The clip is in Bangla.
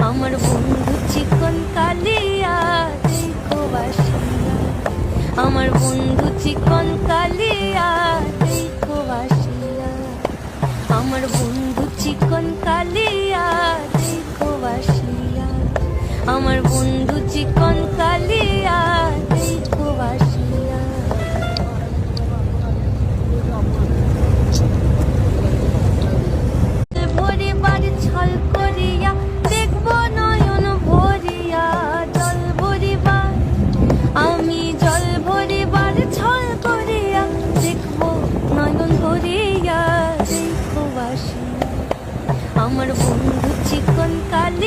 আমার বন্ধু চিকন কালিয়া দেখো বাসিয়া, আমার বন্ধু চিকন কালিয়া দেখো বাসিয়া, আমার বন্ধু চিকন কালিয়া দেখো বাসিয়া, আমার বন্ধু চিকন কালিয়া দেখো বাসিয়া। ভরিবার ছল করিয়া দেখবো নয়ন ভরিয়া, জল ভরিবার আমি জল ভরিবার ছল করিয়া দেখবো নয়ন ভরিয়া দেখো বাসিয়া, আমার বন্ধু চিকন কালিয়া